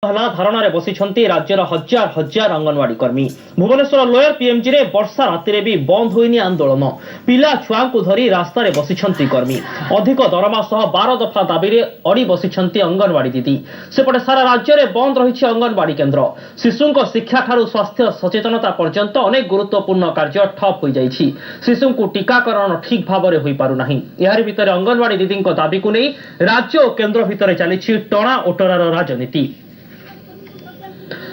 धारणा बसिछंती राज्यर हजार हजार अंगनवाड़ी कर्मी। भुवनेश्वर लोयर पीएमजी रे वर्षा राति भी बंद होइनी आंदोलन। पिला छुआ को धरी रास्ता रे बसिछंती कर्मी। अधिक दरमा सह 12 दफा दाबी रे अड़ी बसिछंती अंगनवाड़ी दीदी। सेपटे सारा राज्य रे बंद रही अंगनवाड़ी केन्द्र। शिशुंक शिक्षा ठारू स्वास्थ्य सचेतनता पर्यंत अनेक गुरुत्वपूर्ण कार्य ठप हो जाइछि। शिशुंकु टीकाकरण ठीक भाव में होई पारु नाही। यार भितर अंगनवाड़ी दीदी दाबी को नहीं राज्य और केन्द्र भितर चली टणा ओटरार राजनीति।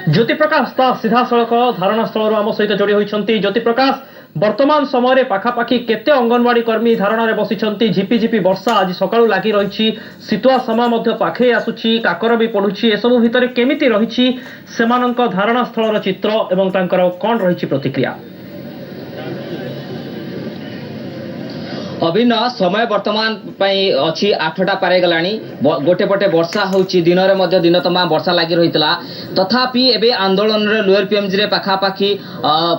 ज्योति प्रकाश दास सीधा सड़क धारणा स्थल आम सहित जोड़ी होती। ज्योति प्रकाश, वर्तमान समय पाखापाखि केते अंगनवाड़ी कर्मी धारणा रे बसिछंती। झिपी वर्षा आज सकाळू लागी रही। शीतुआ समय पाखे आसुची, काकर भी पड़ुची। एसबू भितर केमिति रही सेमानंक धारणा स्थल चित्र एवं तांकर कौन रही प्रतिक्रिया? अभिन्न समय वर्तमान अच्छी 8टा पारे गलानी। गोटे पटे वर्षा होची, दिन में दिन तमा वर्षा लगी रही। तथापि एबे आंदोलन रे लोयर पीएमजी रे पाखापाखि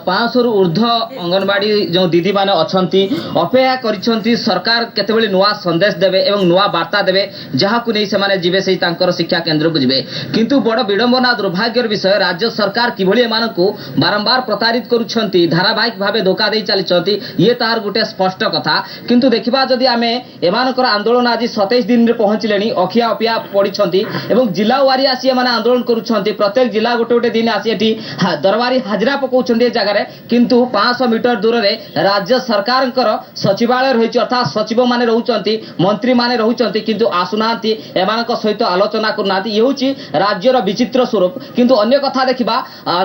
500 रु ऊर्ध्व अंगनवाड़ी जो दीदी माने अछंती अपेक्षा करिसंती सरकार केतेबेले नुआ संदेश देबे एवं नुआ वार्ता देबे जहाकु नै से माने जिवे सेही तांकर शिक्षा केंद्र को जिवे। किंतु बड़ विडंबना दुर्भाग्यर विषय राज्य सरकार किभली एमानकु बारंबार प्रतारित करूछंती, धारावाहिक भावे धोखा दे चलीछंती। ये तार गुटे स्पष्ट कथा। किंतु देखिबा जदि आमे एमानकर आंदोलन आज 27 दिन रे पहुंचलेनी, अखिया अपिया पड़िछंती एवं जिला वारी आसी एमाने आंदोलन करूछंती। प्रत्येक जिला गोटे गोटे दिन आसी एठी दरबारी हाजरा पकाउछंती जगह रे। किंतु 500 मीटर दूर रे राज्य सरकारंकर सचिवालय रहिछि, अर्थात सचिव माने रहउछंती, मंत्री माने रहउछंती, किंतु आसुनांती एमानक सहित आलोचना करनांती। ये होछि राज्यर विचित्र स्वरूप। किंतु अन्य कथा देखिबा,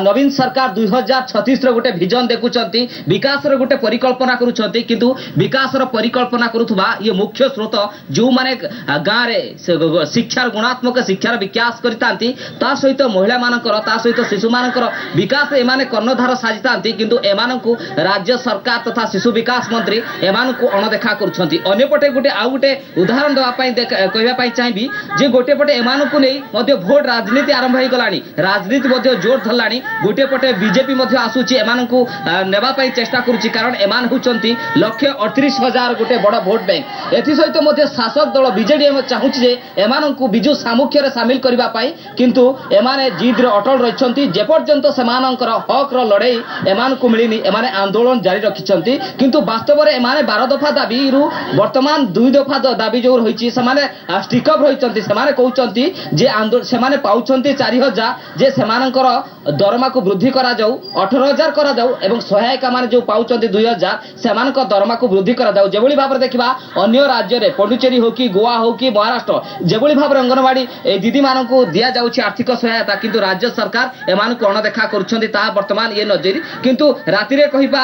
नवीन सरकार 2036 रो गोटे विजन देखुछंती, विकास रो गोटे परिकल्पना करूछंती। किंतु विकास रो परिकल्पना करुवा ये मुख्य स्रोत जो माने गाँव रे शिक्षार गुणात्मक शिक्षार विकास करतांती, ता सहित महिला मानकर ता सहित शिशु मानकर विकास एमाने कर्णधार साजितांती। किंतु एमानकु राज्य सरकार तथा शिशु विकास मंत्री एमानकु अणदेखा करुछंती। अन्यपटे गोटे आउ गोटे उदाहरण देवा पई कहबा पई चाहिबी जे गोटे पटे एमानकु नै मध्ये भोट राजनीति आरंभ होई गलानी, राजनीति मध्ये जोर धरलानी। गोटे पटे बीजेपी मध्ये आसुची एमानकु नेबा पई चेष्टा करूची, कारण एमान होचंती 1,38,000 गोटे बड़ भोट बैंक। एथि सहित मध्य शासक दल बीजेडी चाहूछि जे एमानंकु बिजु सामुख्य रे शामिल करबा पाई, किंतु एमाने जिद रे अटल रहिछंती। जे पर्यंत सेमानंकर हक रो लड़ाई एमानंकु मिलिनी एमाने आंदोलन जारी रखिछंती। किंतु वास्तव रे एमाने 12 दफा दाबी रु वर्तमान 2 दफा दाबी जो रहिछि सेमाने स्टिक अप रहिछंती। सेमाने कहउछंती जे आंदोलन सेमाने पाउछंती 4000, जे सेमानंकर दरमा को वृद्धि करा जाऊ, 18000 करा जाऊ एवं सहायिका माने जो पाउछंती 2000 सेमानंकर दरमा को वृद्धि करा जाऊ। जेभली भाव देखा अन्य राज्य रे पुडुचेरी हो कि गोवा हो कि महाराष्ट्र जेभली भाव अंगनवाड़ी दीदी मान को दि जाउछि आर्थिक सहायता, किंतु राज्य सरकार एमानकु अणदेखा करुछंती। ता वर्तमान ये नजरी। किंतु राति रे कहिबा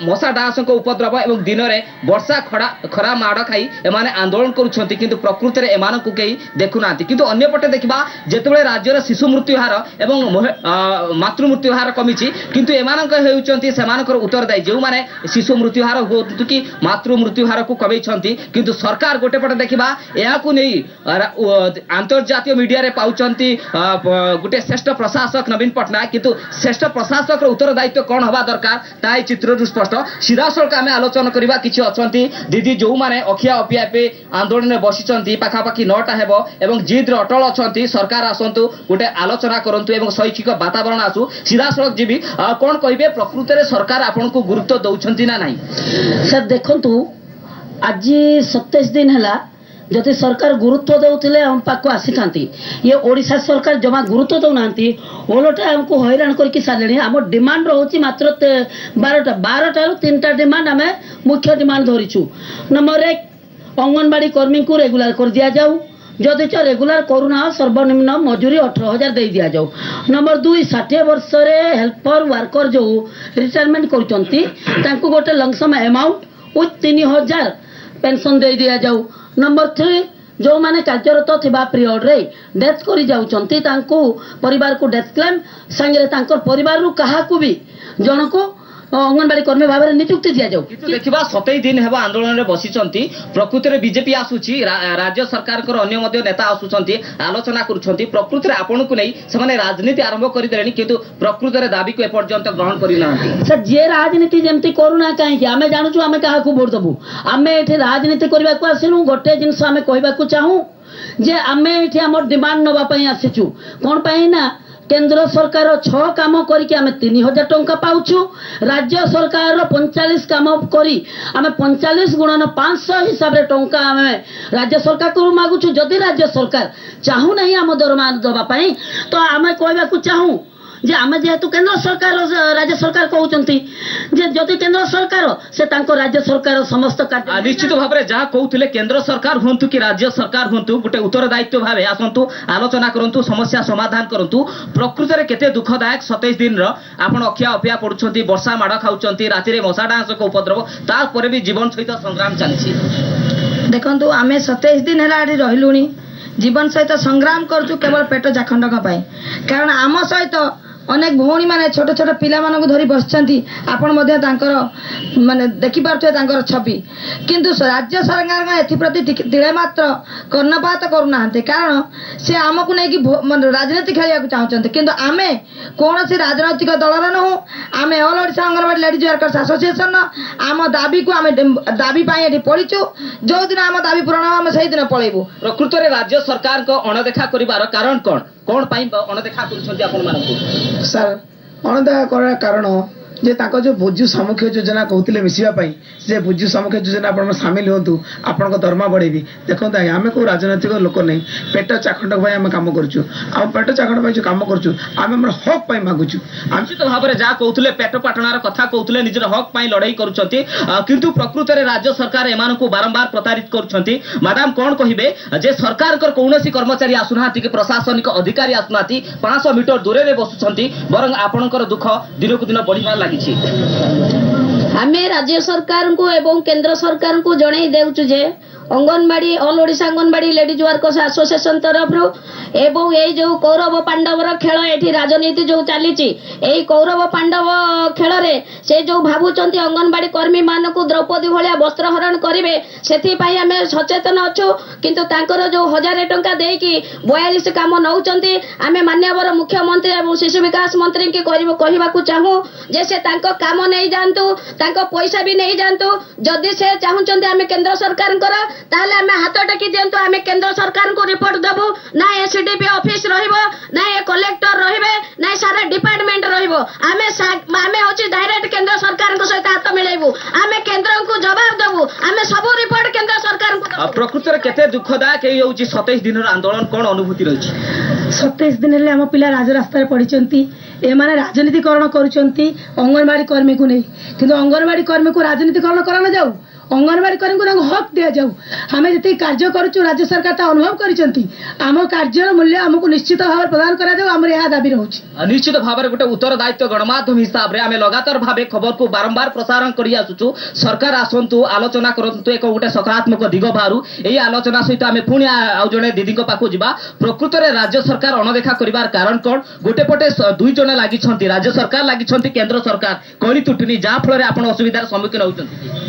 मशा डासक उपद्रव एवं दिन रे वर्षा खरा माड़ खाई एमाने आंदोलन करुछंती, किंतु प्रकृति रे एमानकु केही देखुनांती। किंतु अन्य पटे देखिबा जेतेबेले राज्य रे शिशु मृत्यु हार एवं मातृ मृत्यु हार कमिछि, किंतु एमानक हेउचंती सेमानकर उत्तरदायी जो माने शिशु मृत्यु हार होतु कि मातृ मृत्यु हार को कवि। किंतु सरकार गोटे पटे देखा यह नहीं अंतर्जातीय मीडिया रे पाउचंती गोटे श्रेष्ठ प्रशासक नवीन पटनायक, किंतु श्रेष्ठ प्रशासक उत्तरदायित्व कौन हवा दरकार ताई चित्र स्पष्ट। सीधा सड़क आम आलोचना करवा किसी अच्छी दीदी जो मैंने अखिया अपिया आंदोलन में बसी पाखापाखि 9टा हेबो एवं जिद रे अटल अच्छा। सरकार आसतु गोटे आलोचना करंतु एवं शैक्षिक वातावरण आसु। सीधा सड़क जीवी कौन कहे प्रकृत में सरकार आपन को गुरुत्व दौरान ना नहीं? सर देखंतु आज 27 दिन है जदि सरकार गुरुत्व दौले हम पाक आसी था, ये ओडिशा सरकार जमा गुरुत्व दौना ओलटे हमको हैरान करके सारे। आम डिमांड रोचे मात्र 12टा 3टा डिमांड आम मुख्य डिमांड धरीचु। नंबर 1 अंगनवाड़ी कर्मी को रेगुलर कर दिया जाऊ, जदि रेगुलर करूना सर्वनिम्न मजूरी 18,000 दे दिया जाऊ। नंबर 2 60 वर्ष हेल्पर वर्कर जो रिटायरमेंट कर गोटे लंगसम अमाउंट विथ 3,000 पेंशन दे दिया जाऊ। नंबर 3 जो माने कार्यरत थिबा पीरियड रे डेथ करी जाउचंती तांको परिवार को डेथ क्लेम संगे तांकर परिवार रु कहा को भी जन को अंगनवाड़ी कर्मी भाव में नियुक्ति दि जाऊ। देखा 27 दिन हेबा आंदोलन में बसिचंती। प्रकृति में बीजेपी आसुची, राज्य सरकार अन्य नेता आसुचंती आलोचना करुछंती। प्रकृति में आपन को नहीं से राजनीति आरंभ कर देलेनी, किंतु प्रकृति में दाबी को एपर्यंत ग्रहण करना। सर जे राजनीति जमती करूना कहीं आम जानूँ आम क्या भोट दबू। आम ये राजनीति करने को आसलु गोटे जिनस आम कहवाक चाहूँ जे आमे एठी हमर डिमांड नबा पई आसीचु कोन पई ना केंद्र सरकार 6 काम करके आमे 3000 टंका पाउछु राज्य सरकार 45 काम करी आमे 45 गुणन 500 हिसाब रे टंका आमे राज्य सरकार को मागुछु जदि राज्य सरकार चाहू नहीं आम दरमा दबा पई तो आमे कहबा को चाहू जे आमे जेहेतु केंद्र सरकार राज्य सरकार कहउचंती जे जदि केंद्र सरकार से तांको राज्य सरकार समस्त कार्य निश्चित भाव में जहाँ कहते केंद्र सरकार हूँ कि राज्य सरकार हूँ गोटे उत्तरदायित्व भाव आसतु आलोचना करूँ समस्या समाधान करूँ प्रकृत में केते दुखदायक 27 दिन आपण अखिया अपिया पड़ुंट वर्षा माड़ खाऊं राति मशा डांस उपद्रव तापर भी जीवन सहित संग्राम चली देखु आम 27 दिन है रही जीवन सहित संग्राम करूँ केवल पेट चाखंडक कारण आम सहित अनेक भौणी माने छोट छोट पिला मानक धरी बसचंती आपण मध्ये तांकर माने देखि पारथुए छवि किंतु राज्य सरकार एथि प्रति तिळे मात्र कर्णपात करूनाहांते कारण से आमको नै कि राजनीति खेलिया को चाहउचंते किंतु आमे कोनोसी राजनैतिक दलर न हो आमे all Odisha anganwadi ladies workers association आम दाबी को आमे दाबी पाई एठी पड़िचु जो दिन आम दाबी पूरण हम सही दिन पळेबु प्रकृत में राज्य सरकार को अणदेखा करिवार कारण कोन पाई अणदेखा करूछंती आपण मानकु सर अणदेखा करार कारण जे ताको जो बुझु सामुख्य योजना कहते मिसवाई से बुझु सामुख्य योजना आप सामिल हूँ आपण दरमा बढ़ेबी देखो आम को राजनैतिक लोक नहीं पेट चाखंडक भाई आम कम करुँ पेट चाखंड जो कम करुँ आम हक मागुचु निश्चित भाव में जहाँ कहते पेट पाटणार कथा कहते निजर हक पाई लड़ाई करुँच किंतु प्रकृत में राज्य सरकार एम बारंबार प्रतारित करुँच मैडम कौन कहे जे सरकार कौन कर्मचारी आसुना कि प्रशासनिक अधिकारी आसुना 500 मीटर दूर में बसुंट बर आपणकर दुख दिन को दिन बढ़िबार लगी आमे राज्य सरकार को एवं केंद्र सरकार को जणई देउछु जे anganwadi all Odisha anganwadi ladies workers association तरफ एवं ये जो कौरव पांडवर खेल एठी राजनीति जो चली कौरव पांडव खेल रे से जो भावुचंती अंगनवाड़ी कर्मी मान को द्रौपदी भलिया वस्त्र हरण करिवे सेथि पई आमे सचेतन अछु किंतु तांकर जो 1000 टंका देकी 42 काम नउचंती आमे माननीय मुख्यमंत्री एवं शिशु विकास मंत्री के कहबा को चाहू जे से तांको काम नहीं जानतु तांको पैसा भी नहीं जानतु जदि से चाहुचंती आमे केंद्र सरकार कर ताले आमे हाथ टेकी दियंतु आमे केंद्र सरकार को रिपोर्ट देबु ना एसडीपी ऑफिस रहिबो ना कलेक्टर रहिबे ना सारा डिपार्टमेंट रहिबो आमे होची डायरेक्ट केंद्र सरकार को सहित हाथ मिलाइबु आमे केंद्र को जवाब देबु आमे सब रिपोर्ट केंद्र सरकार को प्रकृत में केते दुखदायक एई होची 27 दिन आंदोलन कौन अनुभूति रही 27 दिन हेले आम पिला राजरास्तार पड़िचंती एमाने राजनीतिकरण करुचंती अंगनवाड़ी कर्मी को नहीं किंतु अंगनवाड़ी कर्मी को राजनीतिकरण करा जाऊ अंगनवाड़ी कर्मी को हक दिया जाऊ आम जी कार्य करुचु राज्य सरकार ता अनुभव करिसंती आम कार्य मूल्य आमको निश्चित भाव प्रदान करा जाऊ हमर यह दाबी रहउची निश्चित भाव में गोटे उत्तरदायित्व गणमाध्यम हिसाब रे आमे लगातार भाव खबर को बारंबार प्रसारण करि आसुचु सरकार आसंतु आलोचना करंतु एक गोटे सकारात्मक दिग बाहरु एई आलोचना सहित आमे पुणी आउ जणे दीदी को पाखु जिबा प्रकृत में राज्य सरकार अणदेखा करिवार कारण कोन गोटे पटे दुई जण लागिछंती राज्य सरकार लागिछंती केंद्र सरकार कली तुटुनी जा फल रे आपण असुविधार सम्मुखीन होउछंती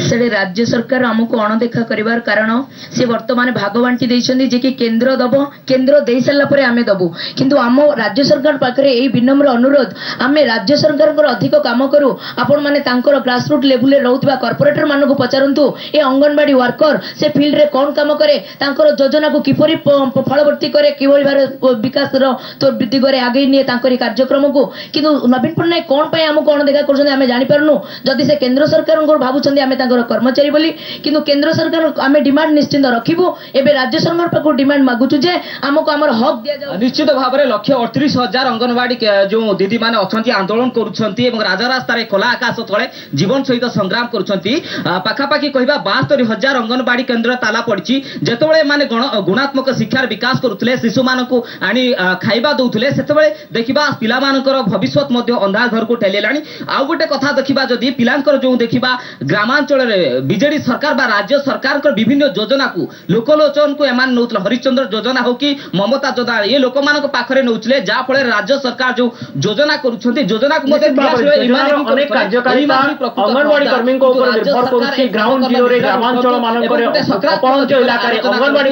से राज्य सरकार आमको अणदेखा करिवार कारण से वर्तमान भाग बांटी देइछंती जे कि केंद्र दबो केंद्र देई सारला परे आमे दबो किंतु आम राज्य सरकार पाखरे एई विनम्र अनुरोध आमे राज्य सरकार को अधिक काम करू आपण माने तांकर ग्रास रूट लेवल रे रहउतबा कॉर्पोरेटर मानको पचारंतु ए अंगनवाड़ी वर्कर से फील्ड रे कोन काम करे तांकर योजना को किपरि फलवर्ती करे किबोली भार विकास रो तो वृद्धि करे आगे निए तांकरी कार्यक्रम को किंतु नवीन पटनायक कोन पय आमको अणदेखा करछन आमे जानि पारनु जदि से केंद्र सरकार को भाबुछंती आमे तांकर कर्मचारी बोली किंतु केंद्र सरकार आमे डिमांड निश्चित रखिबु एबे राज्य सरकार पाखु डिमांड मागुछु जे हमको हमर हक दिया जाउ निश्चित भाव में 138,000 अंगनवाड़ी जो दीदी माने अछंती आंदोलन करूछंती एवं राजरास्ता रे खोला आकाश तळे जीवन सहित संग्राम करूछंती पाखापाखी कहबा 72,000 अंगनवाड़ी केंद्र ताला पड़ची जेतबेले माने गुणात्मक शिक्षार विकास करूथले शिशु मानकु आनी खाइबा दउथले सेतबेले देखिबा पिला मानकर भविष्यत मध्ये अंधार घर को ठेलेलानी आ गोटे कथा देखिबा जदी पिलांकर जो देखिबा ग्रामांचल बीजेडी सरकार बा राज्य सरकार को विभिन्न योजना को लोकलोचन को एमान नउतले हरिश्चंद्र योजना हो कि ममता योजना ये लोक मानक पाखरे नउतले जा फळे राज्य सरकार जो योजना करूछंती योजना को मध्ये अनेक कार्यकारी अंगनवाड़ी कर्मी को ऊपर निर्भर करूची ग्राउंड जीरो रे ग्रामांचल मानक रे अपहंच इलाका रे अंगनवाड़ी